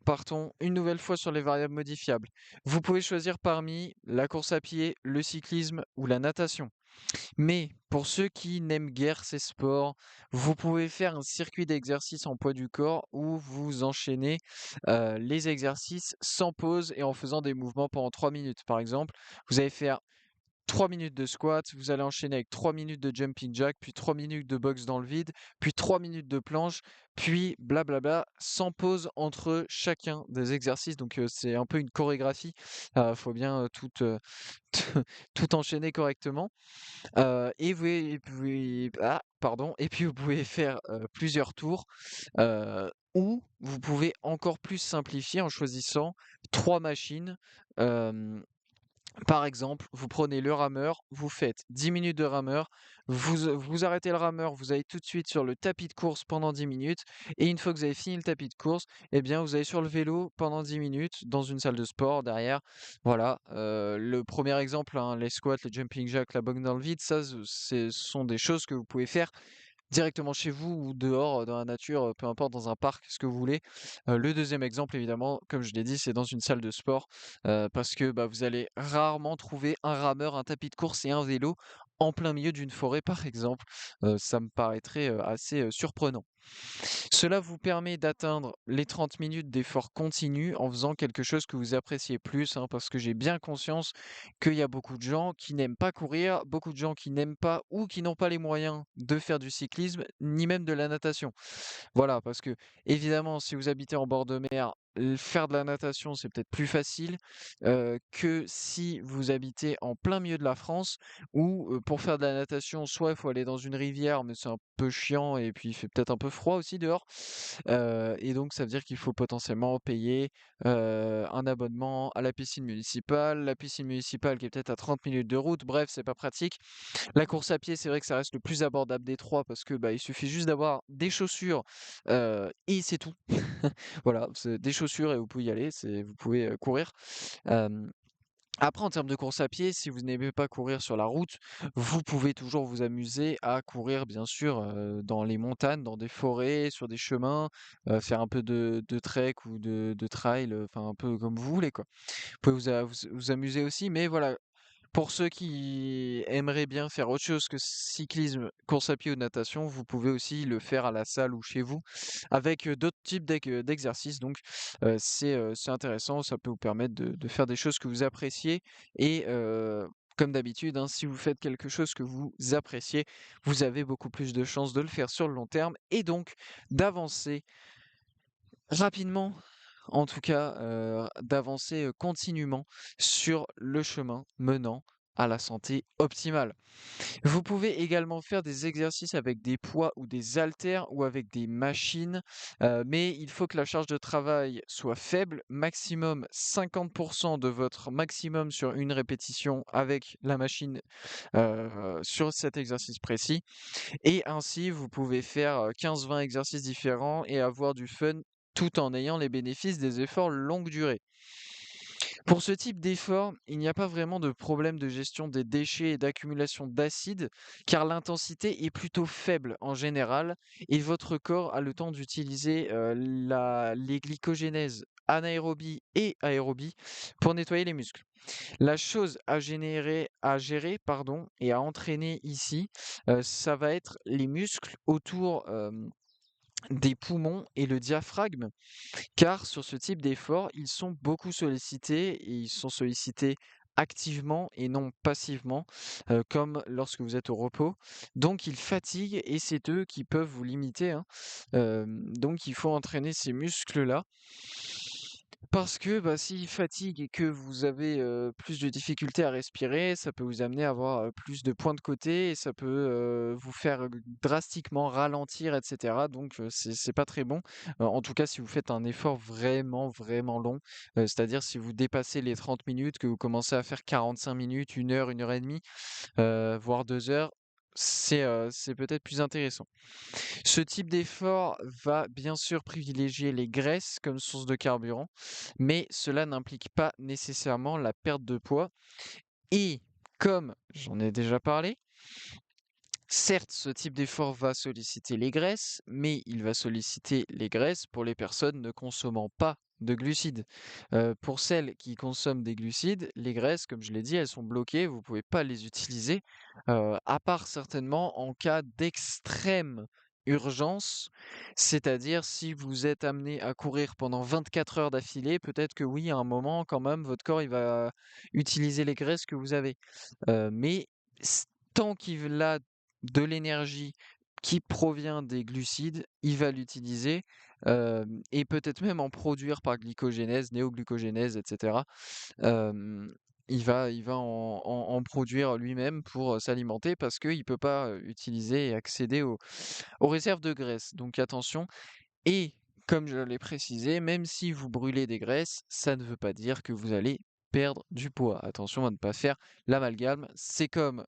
partons une nouvelle fois sur les variables modifiables. Vous pouvez choisir parmi la course à pied, le cyclisme ou la natation. Mais pour ceux qui n'aiment guère ces sports, vous pouvez faire un circuit d'exercices en poids du corps où vous enchaînez les exercices sans pause et en faisant des mouvements pendant 3 minutes. Par exemple, vous allez faire 3 minutes de squat, vous allez enchaîner avec 3 minutes de jumping jack, puis 3 minutes de boxe dans le vide, puis 3 minutes de planche, puis blablabla, sans pause entre chacun des exercices. Donc c'est un peu une chorégraphie. Il faut bien tout enchaîner correctement. Et puis vous pouvez faire plusieurs tours Ou vous pouvez encore plus simplifier en choisissant 3 machines. Hem, Par exemple, vous prenez le rameur, vous faites 10 minutes de rameur, vous arrêtez le rameur, vous allez tout de suite sur le tapis de course pendant 10 minutes, et une fois que vous avez fini le tapis de course, eh bien vous allez sur le vélo pendant 10 minutes dans une salle de sport derrière. Voilà, le premier exemple, hein, les squats, les jumping jacks, la boxe dans le vide, ça, ce sont des choses que vous pouvez faire directement chez vous ou dehors, dans la nature, peu importe, dans un parc, ce que vous voulez. Le deuxième exemple, évidemment, comme je l'ai dit, c'est dans une salle de sport, parce que, bah, vous allez rarement trouver un rameur, un tapis de course et un vélo en plein milieu d'une forêt, par exemple. Ça me paraîtrait, assez, surprenant. Cela vous permet d'atteindre les 30 minutes d'effort continu en faisant quelque chose que vous appréciez plus, hein, parce que j'ai bien conscience qu'il y a beaucoup de gens qui n'aiment pas courir, beaucoup de gens qui n'aiment pas ou qui n'ont pas les moyens de faire du cyclisme, ni même de la natation. Voilà, parce que évidemment, si vous habitez en bord de mer, faire de la natation, c'est peut-être plus facile que si vous habitez en plein milieu de la France, où pour faire de la natation, soit il faut aller dans une rivière, mais c'est un peu chiant et puis il fait peut-être un peu froid aussi dehors. Et donc ça veut dire qu'il faut potentiellement payer un abonnement à la piscine municipale qui est peut-être à 30 minutes de route. Bref, c'est pas pratique. La course à pied, c'est vrai que ça reste le plus abordable des 3 parce que, bah, il suffit juste d'avoir des chaussures, et c'est tout. Voilà, c'est des chaussures et vous pouvez y aller, vous pouvez, courir. Hem, Après en termes de course à pied, si vous n'aimez pas courir sur la route, vous pouvez toujours vous amuser à courir bien sûr, dans les montagnes, dans des forêts, sur des chemins, faire un peu de trek ou de trail, enfin un peu comme vous voulez quoi. Vous pouvez vous amuser aussi, mais voilà, pour ceux qui aimeraient bien faire autre chose que cyclisme, course à pied ou natation, vous pouvez aussi le faire à la salle ou chez vous avec d'autres types d'exercices. Donc, c'est intéressant, ça peut vous permettre de faire des choses que vous appréciez. Et comme d'habitude, hein, si vous faites quelque chose que vous appréciez, vous avez beaucoup plus de chances de le faire sur le long terme et donc d'avancer rapidement, en tout cas, d'avancer, continuellement sur le chemin menant à la santé optimale. Vous pouvez également faire des exercices avec des poids ou des haltères ou avec des machines, mais il faut que la charge de travail soit faible, maximum 50 de votre maximum sur une répétition avec la machine, sur cet exercice précis, et ainsi vous pouvez faire, 15-20 exercices différents et avoir du fun tout en ayant les bénéfices des efforts longue durée. Pour ce type d'effort, il n'y a pas vraiment de problème de gestion des déchets et d'accumulation d'acide, car l'intensité est plutôt faible en général, et votre corps a le temps d'utiliser les glycogénèses anaérobie et aérobie pour nettoyer les muscles. La chose à gérer, pardon, et à entraîner ici, ça va être les muscles autour des poumons et le diaphragme, car sur ce type d'effort, ils sont beaucoup sollicités et ils sont sollicités activement et non passivement, comme lorsque vous êtes au repos. Donc ils fatiguent et c'est eux qui peuvent vous limiter, hein. Donc il faut entraîner ces muscles-là. Parce que bah, s'ils fatiguent et que vous avez plus de difficultés à respirer, ça peut vous amener à avoir plus de points de côté et ça peut vous faire drastiquement ralentir, etc. Donc c'est pas très bon. En tout cas, si vous faites un effort vraiment, vraiment long, c'est-à-dire si vous dépassez les 30 minutes, que vous commencez à faire 45 minutes, 1 heure et demie, voire 2 heures, c'est peut-être plus intéressant. Ce type d'effort va bien sûr privilégier les graisses comme source de carburant, mais cela n'implique pas nécessairement la perte de poids. Et comme j'en ai déjà parlé, certes, ce type d'effort va solliciter les graisses, mais il va solliciter les graisses pour les personnes ne consommant pas de glucides. Pour celles qui consomment des glucides, les graisses, comme je l'ai dit, elles sont bloquées, vous ne pouvez pas les utiliser, à part certainement en cas d'extrême urgence, c'est-à-dire si vous êtes amené à courir pendant 24 heures d'affilée, peut-être que oui, à un moment, quand même, votre corps il va utiliser les graisses que vous avez. Mais s tant qu'il a de l'énergie qui provient des glucides, il va l'utiliser, et peut-être même en produire par glycogénèse, néoglucogénèse et cetera. Hem, il va en produire lui-même pour, s'alimenter parce qu'il ne peut pas, utiliser et accéder aux réserves de graisse. Donc attention. Et comme je l'ai précisé, même si vous brûlez des graisses, ça ne veut pas dire que vous allez perdre du poids. Attention à ne pas faire l'amalgame. C'est comme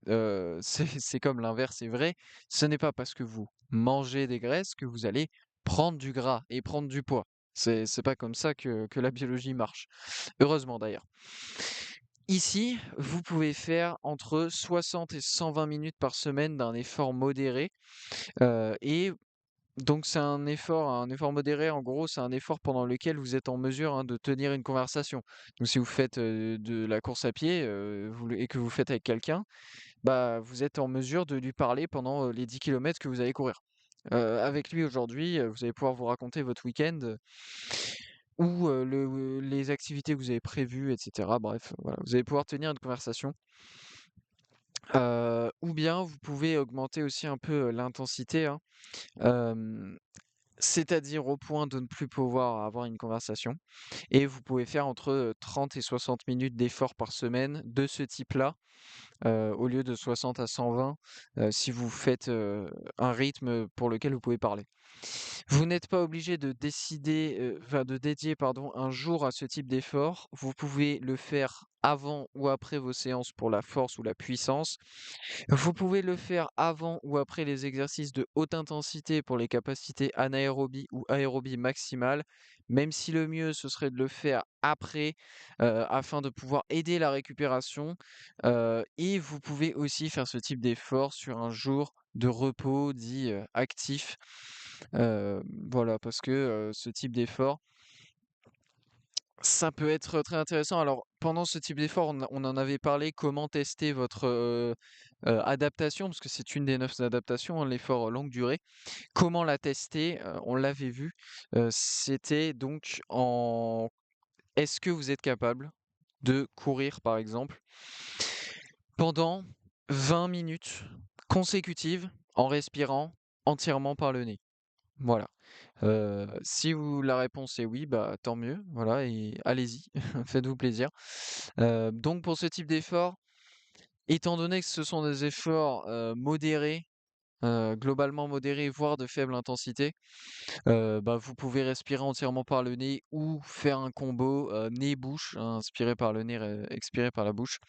l'inverse est vrai. Ce n'est pas parce que vous mangez des graisses que vous allez prendre du gras et prendre du poids. C'est pas comme ça que la biologie marche. Heureusement d'ailleurs. Ici, vous pouvez faire entre 60 et 120 minutes par semaine d'un effort modéré. Et donc c'est un effort modéré, en gros, c'est un effort pendant lequel vous êtes en mesure, hein, de tenir une conversation. Donc si vous faites de la course à pied et que vous faites avec quelqu'un, bah, vous êtes en mesure de lui parler pendant les 10 kilomètres que vous allez courir. Avec lui aujourd'hui, vous allez pouvoir vous raconter votre week-end ou les activités que vous avez prévues, etc. Bref, voilà, vous allez pouvoir tenir une conversation. Ou bien vous pouvez augmenter aussi un peu l'intensité, hein. Hem, C'est-à-dire au point de ne plus pouvoir avoir une conversation et vous pouvez faire entre, 30 et 60 minutes d'effort par semaine de ce type-là, au lieu de 60 à 120, si vous faites, un rythme pour lequel vous pouvez parler. Vous n'êtes pas obligé de décider, enfin de dédier pardon, un jour à ce type d'effort. Vous pouvez le faire avant ou après vos séances pour la force ou la puissance. Vous pouvez le faire avant ou après les exercices de haute intensité pour les capacités anaérobie ou aérobie maximale, même si le mieux ce serait de le faire après, afin de pouvoir aider la récupération. Et vous pouvez aussi faire ce type d'effort sur un jour de repos dit actif. Voilà, parce que ce type d'effort, ça peut être très intéressant. Alors, pendant ce type d'effort, on en avait parlé, comment tester votre adaptation, parce que c'est une des 9 adaptations, hein, l'effort longue durée. Comment la tester? On l'avait vu, c'était donc en est-ce que vous êtes capable de courir, par exemple, pendant 20 minutes consécutives en respirant entièrement par le nez? Voilà. Si la réponse est oui, bah, tant mieux, voilà et allez-y, faites-vous plaisir. Donc pour ce type d'effort, étant donné que ce sont des efforts, modérés, globalement modérés, voire de faible intensité, bah, vous pouvez respirer entièrement par le nez ou faire un combo, nez-bouche, hein, inspirer par le nez, expirer par la bouche.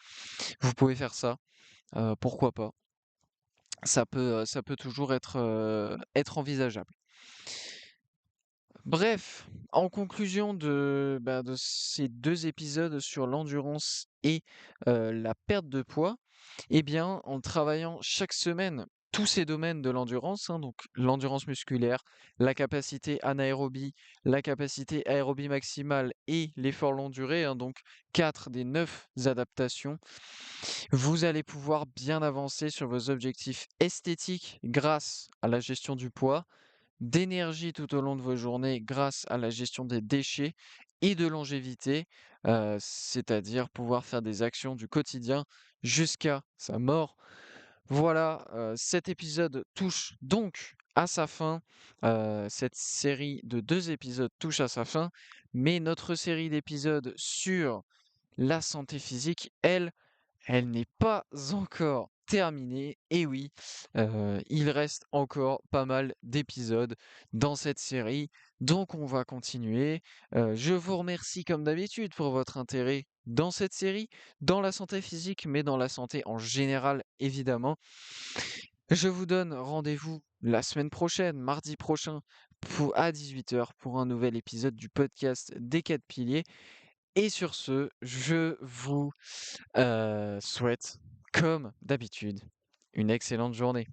Vous pouvez faire ça, pourquoi pas? Ça peut toujours être envisageable. Bref, en conclusion de ces 2 épisodes sur l'endurance et la perte de poids, eh bien, en travaillant chaque semaine tous ces domaines de l'endurance, hein, donc l'endurance musculaire, la capacité anaérobie, la capacité aérobie maximale et l'effort longue durée, hein, donc 4 des 9 adaptations, vous allez pouvoir bien avancer sur vos objectifs esthétiques grâce à la gestion du poids, d'énergie tout au long de vos journées grâce à la gestion des déchets et de longévité, c'est-à-dire pouvoir faire des actions du quotidien jusqu'à sa mort. Voilà, cet épisode touche donc à sa fin. Cette série de 2 épisodes touche à sa fin, mais notre série d'épisodes sur la santé physique, elle n'est pas encore terminée. Et oui, il reste encore pas mal d'épisodes dans cette série, donc on va continuer. Je vous remercie comme d'habitude pour votre intérêt dans cette série, dans la santé physique, mais dans la santé en général, évidemment. Je vous donne rendez-vous la semaine prochaine, mardi prochain, à 18 h pour un nouvel épisode du podcast des 4 piliers. Et sur ce, je vous souhaite, comme d'habitude, une excellente journée.